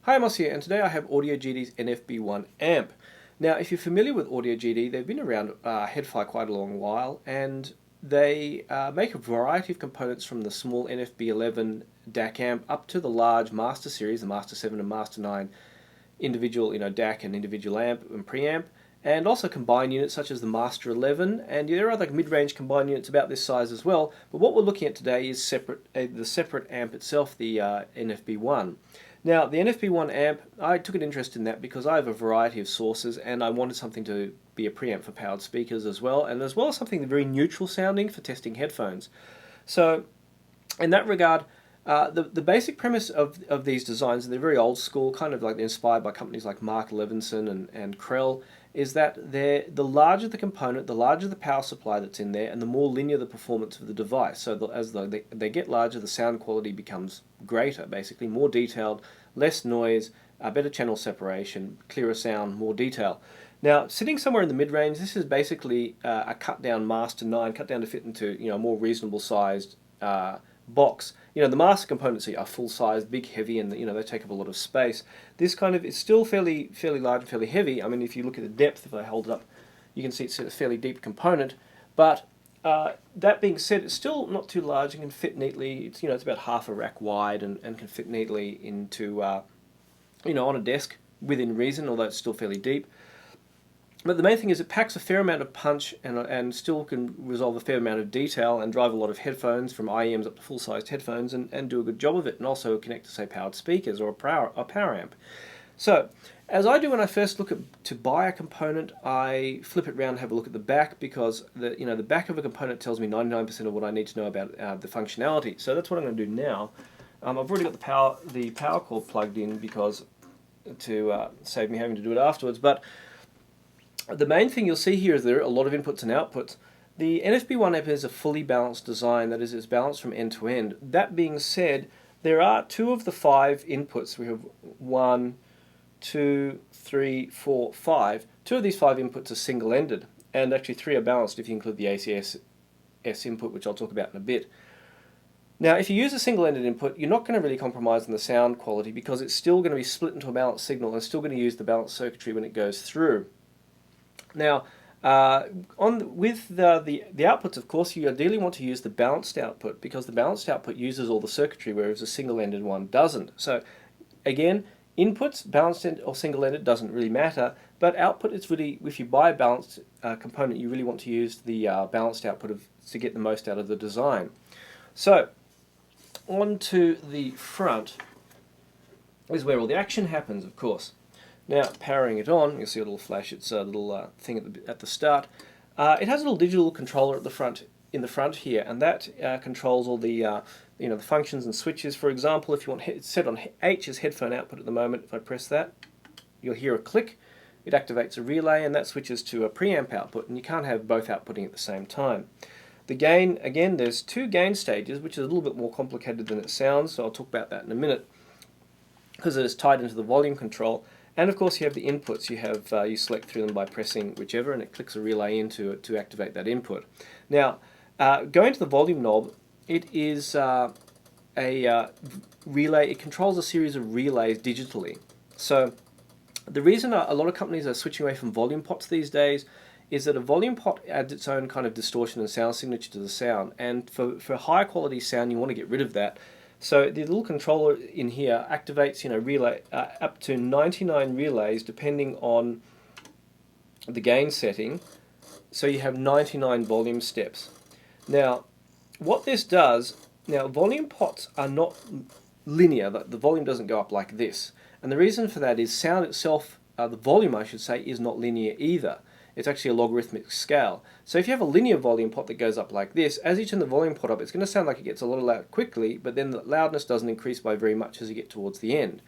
Hi, I'm Moss here, and today I have Audio GD's NFB-1AMP. Now, if you're familiar with Audio GD, they've been around Headphone quite a long while, and they make a variety of components from the small NFB-11 DAC amp up to the large Master series, the Master 7 and Master 9 individual, DAC and individual amp and preamp, and also combined units such as the Master 11, and there are other mid-range combined units about this size as well. But what we're looking at today is the separate amp itself, the NFB-1. Now, the NFB-1AMP, I took an interest in that because I have a variety of sources and I wanted something to be a preamp for powered speakers as well as something very neutral sounding for testing headphones. So, in that regard, the basic premise of these designs, and they're very old school, kind of like inspired by companies like Mark Levinson and Krell, is that the larger the component, the larger the power supply that's in there, and the more linear the performance of the device. So as they get larger, the sound quality becomes greater, basically more detailed, less noise, better channel separation, clearer sound, more detail. Now, sitting somewhere in the mid-range, this is basically a cut-down Master 9, cut down to fit into a more reasonable sized box. The Master components are full size, big, heavy, and they take up a lot of space. This kind of is still fairly large and fairly heavy. I mean, if you look at the depth, if I hold it up, you can see it's a fairly deep component. But that being said, it's still not too large and can fit neatly. It's about half a rack wide and can fit neatly into on a desk within reason, although it's still fairly deep. But the main thing is it packs a fair amount of punch and still can resolve a fair amount of detail and drive a lot of headphones from IEMs up to full-sized headphones and do a good job of it, and also connect to, say, powered speakers or a power amp. So, as I do when I first look to buy a component, I flip it around and have a look at the back, because the back of a component tells me 99% of what I need to know about the functionality. So that's what I'm going to do now. I've already got the power cord plugged in because to save me having to do it afterwards. But the main thing you'll see here is there are a lot of inputs and outputs. The NFB-1AMP is a fully balanced design, that is, it's balanced from end to end. That being said, there are 2 of the 5 inputs. We have 1, 2, 3, 4, 5. 2 of these 5 inputs are single-ended, and actually 3 are balanced if you include the ACSS input, which I'll talk about in a bit. Now, if you use a single-ended input, you're not going to really compromise on the sound quality, because it's still going to be split into a balanced signal and still going to use the balanced circuitry when it goes through. Now, with the outputs, of course, you ideally want to use the balanced output, because the balanced output uses all the circuitry, whereas a single-ended one doesn't. So, again, inputs, balanced or single-ended, doesn't really matter, but output is really, if you buy a balanced component, you really want to use the balanced output to get the most out of the design. So, on to the front is where all the action happens, of course. Now, powering it on, you'll see a little flash. It's a little thing at the start. It has a little digital controller at the front, in the front here, and that controls all the the functions and switches. For example, if you want it's set on H as headphone output at the moment, if I press that, you'll hear a click. It activates a relay, and that switches to a preamp output, and you can't have both outputting at the same time. The gain, again, there's 2 gain stages, which is a little bit more complicated than it sounds, so I'll talk about that in a minute, because it is tied into the volume control. And of course you have the inputs. You select through them by pressing whichever, and it clicks a relay into it to activate that input. Now, going to the volume knob, it is a relay. It controls a series of relays digitally. So the reason a lot of companies are switching away from volume pots these days is that a volume pot adds its own kind of distortion and sound signature to the sound, and for higher quality sound you want to get rid of that. So the little controller in here activates relay up to 99 relays depending on the gain setting. So you have 99 volume steps. Now, what this does, volume pots are not linear. The volume doesn't go up like this, and the reason for that is sound itself, the volume I should say, is not linear either. It's actually a logarithmic scale. So if you have a linear volume pot that goes up like this, as you turn the volume pot up, it's going to sound like it gets a lot louder quickly, but then the loudness doesn't increase by very much as you get towards the end.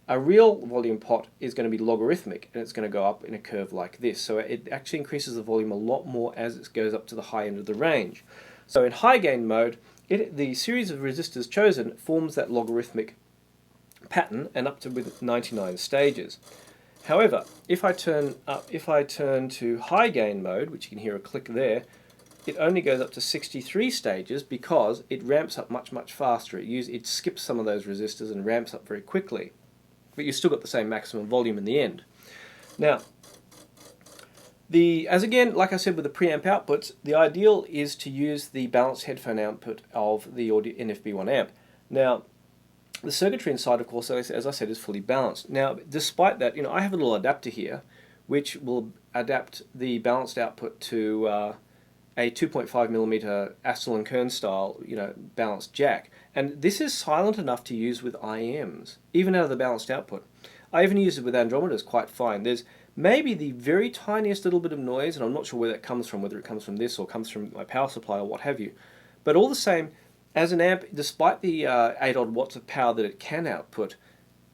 A real volume pot is going to be logarithmic, and it's going to go up in a curve like this. So it actually increases the volume a lot more as it goes up to the high end of the range. So in high gain mode, the series of resistors chosen forms that logarithmic pattern, and up to with 99 stages. However, if I turn to high gain mode, which you can hear a click there, it only goes up to 63 stages because it ramps up much faster. It skips some of those resistors and ramps up very quickly. but you've still got the same maximum volume in the end. Now, as again, like I said with the preamp outputs, the ideal is to use the balanced headphone output of the NFB-1AMP. Now, the circuitry inside, of course, as I said, is fully balanced. Now, despite that, I have a little adapter here, which will adapt the balanced output to a 2.5mm Astle and Kern style, balanced jack. And this is silent enough to use with IEMs, even out of the balanced output. I even use it with Andromedas quite fine. There's maybe the very tiniest little bit of noise, and I'm not sure where that comes from, whether it comes from this or comes from my power supply or what have you. But all the same, as an amp, despite the 8 odd watts of power that it can output,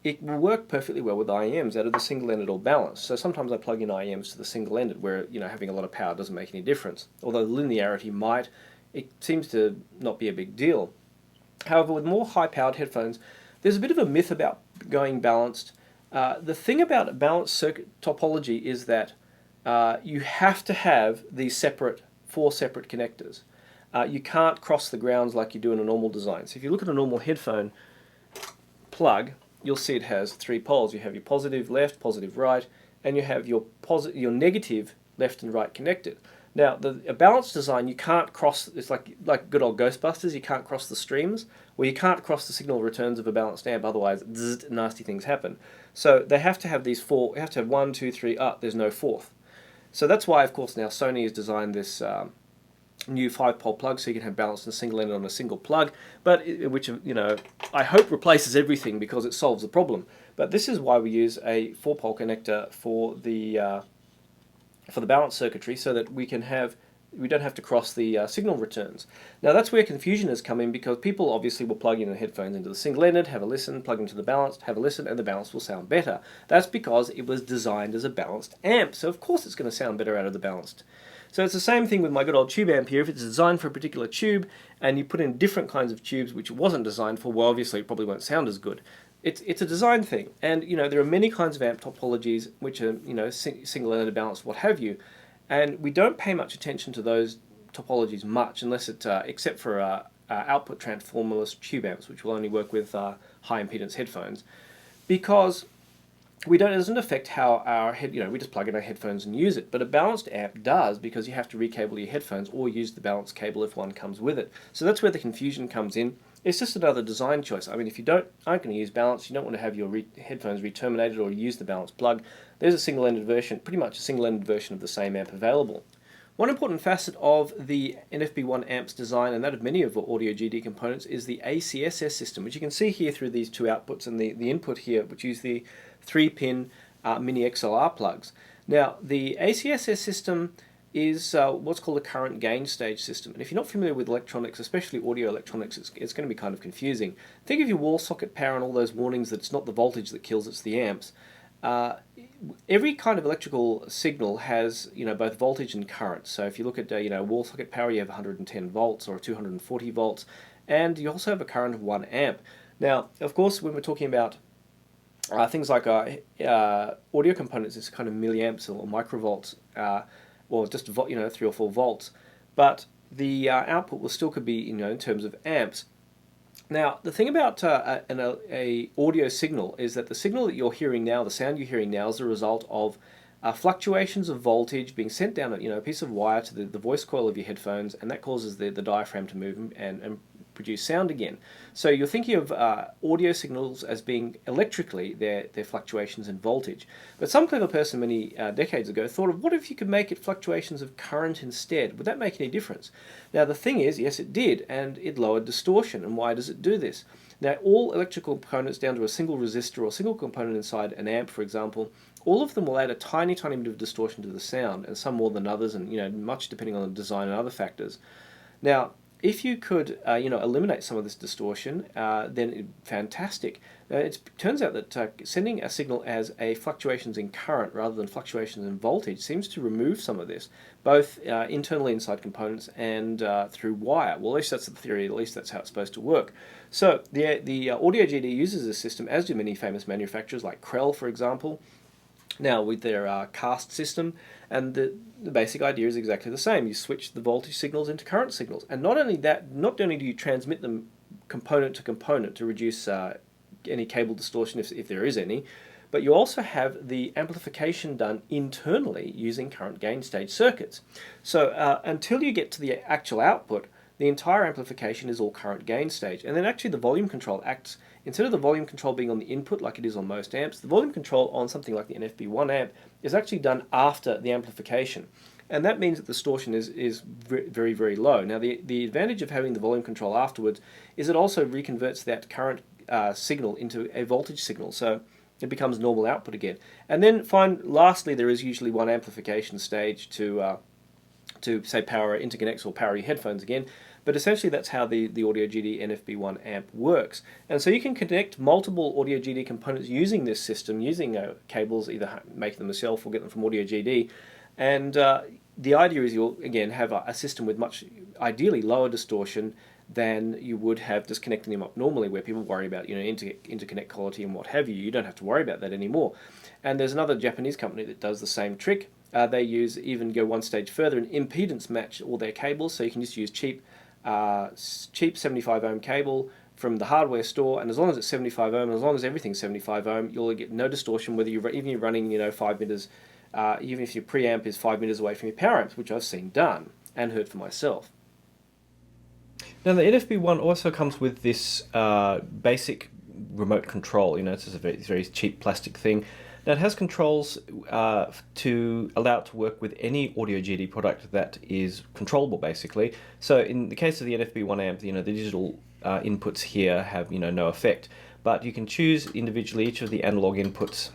it will work perfectly well with IEMs out of the single-ended or balanced. So sometimes I plug in IEMs to the single-ended where having a lot of power doesn't make any difference. Although linearity might, it seems to not be a big deal. However, with more high-powered headphones, there's a bit of a myth about going balanced. The thing about a balanced circuit topology is that you have to have these 4 separate connectors. You can't cross the grounds like you do in a normal design. So if you look at a normal headphone plug, you'll see it has 3 poles. You have your positive left, positive right, and you have your negative left and right connected. Now, a balanced design, you can't cross. It's like good old Ghostbusters. You can't cross the streams, or you can't cross the signal returns of a balanced amp. Otherwise, nasty things happen. So they have to have these 4. You have to have 1, 2, 3. There's no 4th. So that's why, of course, now Sony has designed this new 5-pole plug, so you can have balanced and single-ended on a single plug, but which I hope replaces everything because it solves the problem. But this is why we use a 4-pole connector for the balanced circuitry, so that we don't have to cross the signal returns. Now that's where confusion has come in, because people obviously will plug in the headphones into the single-ended, have a listen, plug into the balanced, have a listen, and the balanced will sound better. That's because it was designed as a balanced amp, so of course it's going to sound better out of the balanced. So it's the same thing with my good old tube amp here. If it's designed for a particular tube and you put in different kinds of tubes which it wasn't designed for, well, obviously it probably won't sound as good. It's a design thing, and there are many kinds of amp topologies which are single-ended, balanced, what have you, and we don't pay much attention to those topologies much, unless except for output transformerless tube amps, which will only work with high impedance headphones, because it doesn't affect how our we just plug in our headphones and use it. But a balanced amp does, because you have to recable your headphones or use the balanced cable if one comes with it. So that's where the confusion comes in. It's just another design choice. I mean, if you aren't going to use balance, you don't want to have your headphones re-terminated or use the balanced plug, there's a single-ended version, pretty much a single-ended version of the same amp available. One important facet of the NFB-1AMP's design, and that of many of the audio GD components, is the ACSS system, which you can see here through these 2 outputs and the input here, which use the 3-pin mini XLR plugs. Now, the ACSS system is what's called a current gain stage system. And if you're not familiar with electronics, especially audio electronics, it's going to be kind of confusing. Think of your wall socket power and all those warnings that it's not the voltage that kills, it's the amps. Every kind of electrical signal has both voltage and current. So if you look at wall socket power, you have 110 volts or 240 volts, and you also have a current of 1 amp. Now, of course, when we're talking about things like audio components, it's kind of milliamps or microvolts, or just 3 or 4 volts. But the output could be in terms of amps. Now, the thing about an audio signal is that the signal that you're hearing now, the sound you're hearing now, is a result of fluctuations of voltage being sent down a piece of wire to the voice coil of your headphones, and that causes the diaphragm to move and produce sound again. So you're thinking of audio signals as being electrically their fluctuations in voltage. But some clever person many decades ago thought of, what if you could make it fluctuations of current instead? Would that make any difference? Now the thing is, yes it did, and it lowered distortion. And why does it do this? Now all electrical components down to a single resistor or single component inside an amp, for example, all of them will add a tiny bit of distortion to the sound, and some more than others, and much depending on the design and other factors. Now, if you could, eliminate some of this distortion, then fantastic. It turns out that sending a signal as fluctuations in current rather than fluctuations in voltage seems to remove some of this, both internally inside components and through wire. Well, at least that's the theory. At least that's how it's supposed to work. So the Audio GD uses this system, as do many famous manufacturers like Krell, for example. Now with their cast system, and the basic idea is exactly the same. You switch the voltage signals into current signals, and not only do you transmit them component to component to reduce any cable distortion if there is any. But you also have the amplification done internally using current gain stage circuits. So until you get to the actual output, the entire amplification is all current gain stage. And then actually the volume control acts, instead of the volume control being on the input like it is on most amps, the volume control on something like the NFB-1AMP is actually done after the amplification. And that means that the distortion is very, very low. Now the advantage of having the volume control afterwards is it also reconverts that current signal into a voltage signal. So it becomes normal output again. And then lastly, there is usually one amplification stage to say power interconnects or power your headphones again. But essentially that's how the Audio GD NFB-1AMP works. And so you can connect multiple Audio GD components using this system, using cables, either make them yourself or get them from Audio GD. And the idea is you'll, again, have a system with much, ideally, lower distortion than you would have just connecting them up normally, where people worry about interconnect quality and what have you. You don't have to worry about that anymore. And there's another Japanese company that does the same trick. They go one stage further and impedance match all their cables, so you can just use cheap 75 ohm cable from the hardware store, and as long as it's 75 ohm, and as long as everything's 75 ohm, you'll get no distortion whether you're running 5 meters, even if your preamp is 5 meters away from your power amps, which I've seen done and heard for myself. Now the NFB-1 also comes with this basic remote control. It's just a very cheap plastic thing. Now it has controls to allow it to work with any Audio GD product that is controllable, basically. So in the case of the NFB-1AMP, the digital inputs here have no effect, but you can choose individually each of the analog inputs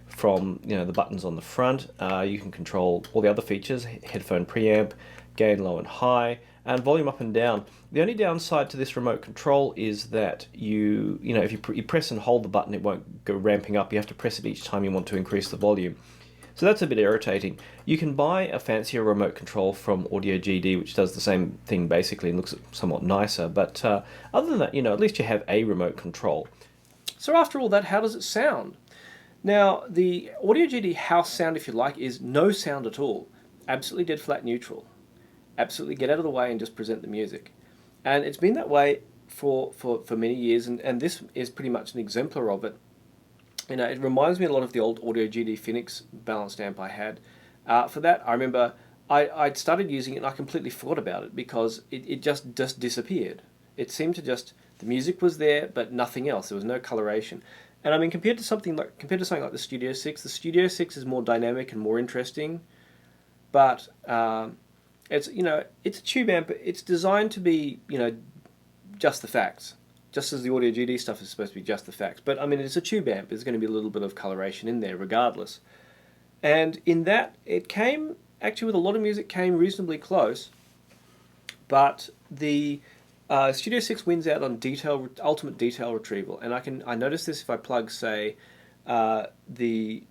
from the buttons on the front. You can control all the other features: headphone preamp, gain low and high, and volume up and down. The only downside to this remote control is that if you press and hold the button, it won't go ramping up. You have to press it each time you want to increase the volume. So that's a bit irritating. You can buy a fancier remote control from Audio GD, which does the same thing basically and looks somewhat nicer. But other than that, at least you have a remote control. So after all that, how does it sound? Now, the Audio GD house sound, if you like, is no sound at all. Absolutely dead flat neutral. Absolutely get out of the way and just present the music. And it's been that way for many years, and this is pretty much an exemplar of it. It reminds me a lot of the old Audio GD Phoenix balanced amp I had. For that, I remember I'd started using it and I completely forgot about it because it just disappeared. It seemed to the music was there, but nothing else. There was no coloration. And I mean, compared to something like the Studio 6, the Studio 6 is more dynamic and more interesting, but it's a tube amp. It's designed to be just the facts, just as the Audio GD stuff is supposed to be just the facts. But I mean, it's a tube amp. There's going to be a little bit of coloration in there, regardless. And in that, it came actually with a lot of music came reasonably close, but the Studio 6 wins out on ultimate detail retrieval. And I notice this if I plug, say, the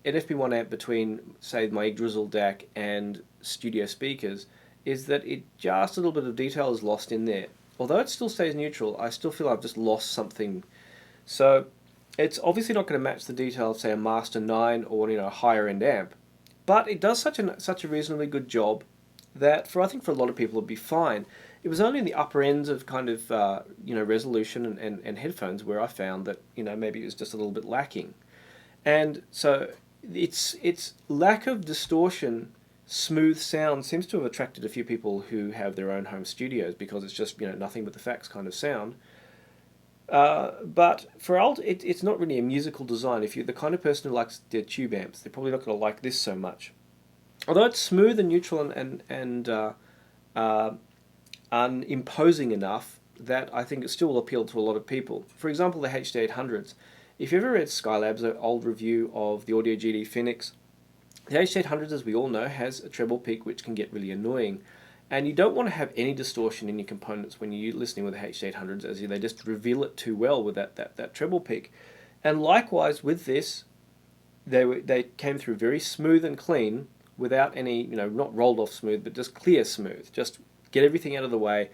NFB-1AMP between, say, my Yggdrasil DAC and studio speakers, is that just a little bit of detail is lost in there. Although it still stays neutral, I still feel I've just lost something. So it's obviously not going to match the detail of, say, a Master 9 or a higher end amp, but it does such a reasonably good job that I think for a lot of people it'd be fine. It was only in the upper ends of kind of resolution and headphones where I found that maybe it was just a little bit lacking. And so its lack of distortion, smooth sound seems to have attracted a few people who have their own home studios because it's just nothing but the facts kind of sound. But for it's not really a musical design. If you're the kind of person who likes their tube amps, they're probably not going to like this so much. Although it's smooth and neutral and unimposing enough that I think it still will appeal to a lot of people. For example, the HD800s. If you ever read Skylab's old review of the Audio GD Phoenix, the HD800s, as we all know, has a treble peak which can get really annoying. And you don't want to have any distortion in your components when you're listening with the HD800s, as they just reveal it too well with that treble peak. And likewise with this, they came through very smooth and clean without any, not rolled off smooth, but just clear smooth. Just get everything out of the way,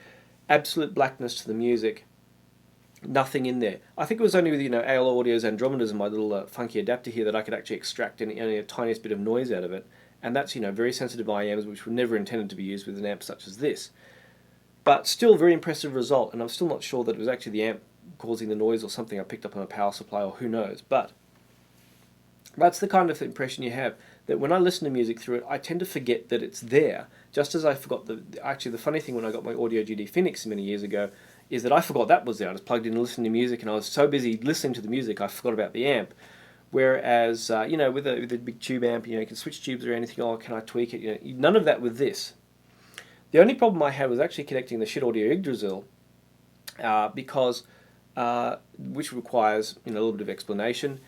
absolute blackness to the music. Nothing in there. I think it was only with AL Audio's Andromedas and my little funky adapter here that I could actually extract only a tiniest bit of noise out of it, and that's very sensitive IEMs which were never intended to be used with an amp such as this. But still, very impressive result, and I'm still not sure that it was actually the amp causing the noise, or something I picked up on a power supply, or who knows. But that's the kind of impression you have, that when I listen to music through it, I tend to forget that it's there. Just as I forgot actually the funny thing when I got my Audio GD Phoenix many years ago is that I forgot that was there. I just plugged in and listened to music, and I was so busy listening to the music I forgot about the amp. Whereas you know, with a big tube amp, you know, you can switch tubes or anything. Oh, can I tweak it? You know, none of that with this. The only problem I had was actually connecting the shit audio Yggdrasil, because which requires, you know, a little bit of explanation.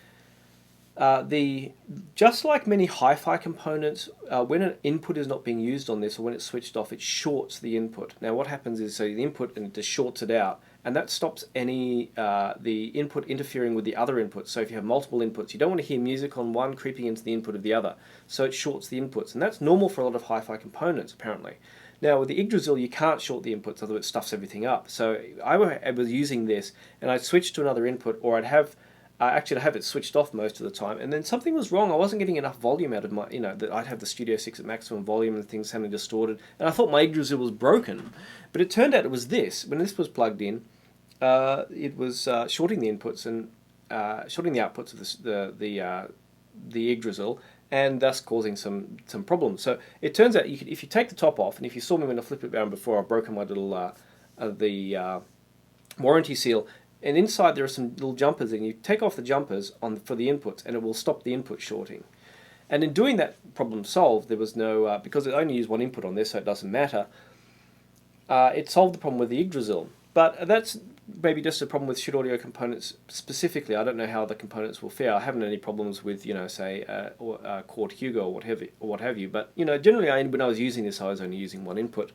Just like many hi-fi components, when an input is not being used on this, or when it's switched off, it shorts the input. Now what happens is, so the input, and it just shorts it out, and that stops any the input interfering with the other inputs. So if you have multiple inputs, you don't want to hear music on one creeping into the input of the other, so it shorts the inputs, and that's normal for a lot of hi-fi components apparently. Now with the Yggdrasil you can't short the inputs, otherwise it stuffs everything up. So I was using this, and I'd switch to another input, or I'd have actually, I have it switched off most of the time, and then something was wrong. I wasn't getting enough volume out of my, you know, that I'd have the Studio 6 at maximum volume and things sounding distorted, and I thought my Yggdrasil was broken, but it turned out it was this. When this was plugged in, it was shorting the inputs and shorting the outputs of the Yggdrasil, and thus causing some problems. So it turns out if you take the top off, and if you saw me when I flipped it around before, I've broken my little warranty seal. And inside there are some little jumpers, and you take off the jumpers for the inputs, and it will stop the input shorting. And in doing that problem solved, there was no, because it only used one input on this, so it doesn't matter, it solved the problem with the Yggdrasil. But that's maybe just a problem with shit audio components specifically. I don't know how the components will fare. I haven't had any problems with, you know, say, Chord Hugo or what have you. But, you know, generally when I was using this, I was only using one input.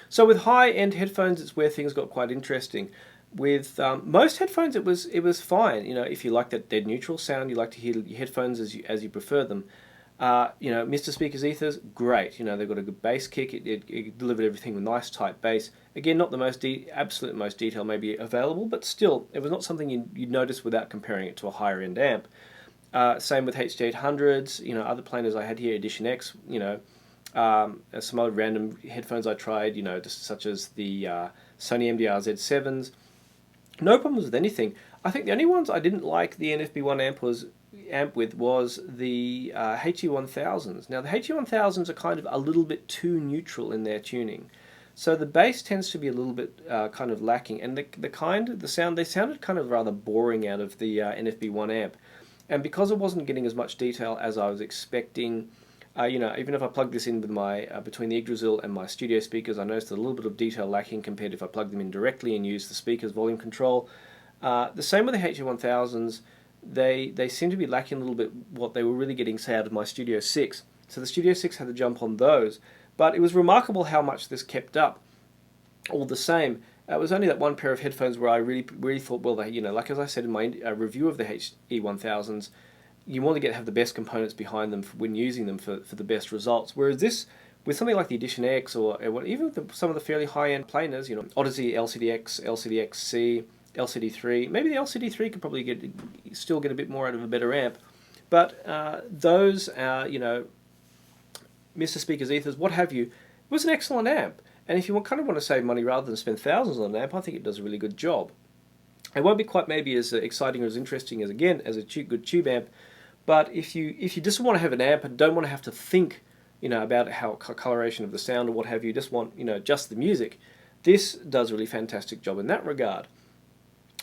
So with high-end headphones, it's where things got quite interesting. With most headphones, it was fine. You know, if you like that dead neutral sound, you like to hear your headphones as you prefer them. You know, Mr. Speaker's ethers, great. You know, they've got a good bass kick. It delivered everything with nice tight bass. Again, not the absolute most detail maybe available, but still, it was not something you'd notice without comparing it to a higher end amp. Same with HD800s. You know, other planers I had here, Edition X. You know, some other random headphones I tried. You know, just such as the Sony MDR Z7s. No problems with anything. I think the only ones I didn't like the NFB-1AMP with was the HE1000s. Now the HE1000s are kind of a little bit too neutral in their tuning, so the bass tends to be a little bit kind of lacking, and the sound they sounded kind of rather boring out of the NFB-1AMP, and because I wasn't getting as much detail as I was expecting. You know, even if I plug this in with my between the Yggdrasil and my studio speakers, I noticed a little bit of detail lacking compared to if I plug them in directly and use the speaker's volume control. The same with the HE1000s. They seem to be lacking a little bit what they were really getting, say, out of my Studio 6. So the Studio 6 had to jump on those, but it was remarkable how much this kept up. All the same, it was only that one pair of headphones where I really thought, well, you know, like as I said in my review of the HE1000s. You want to have the best components behind them when using them for the best results. Whereas this, with something like the Edition X, or even with some of the fairly high-end planers, you know, Odyssey, LCD-X, LCD-XC, LCD3, maybe the LCD3 could probably still get a bit more out of a better amp. But those, you know, Mr. Speaker's ethers, what have you, it was an excellent amp. And if you kind of want to save money rather than spend thousands on an amp, I think it does a really good job. It won't be quite maybe as exciting or as interesting as, again, as a good tube amp, but if you just want to have an amp and don't want to have to think, you know, about how coloration of the sound or what have you, just want, you know, just the music, this does a really fantastic job in that regard.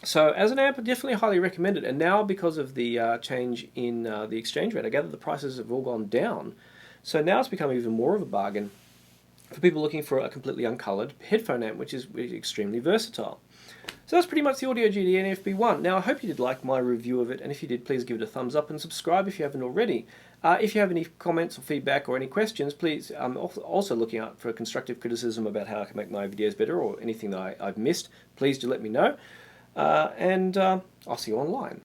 So as an amp, I definitely highly recommend it. And now because of the change in the exchange rate, I gather the prices have all gone down. So now it's become even more of a bargain for people looking for a completely uncolored headphone amp, which is extremely versatile. So that's pretty much the Audio GD NFB-1. Now I hope you did like my review of it, and if you did, please give it a thumbs up and subscribe if you haven't already. If you have any comments or feedback or any questions, please, I'm also looking out for constructive criticism about how I can make my videos better or anything that I've missed. Please do let me know, and I'll see you online.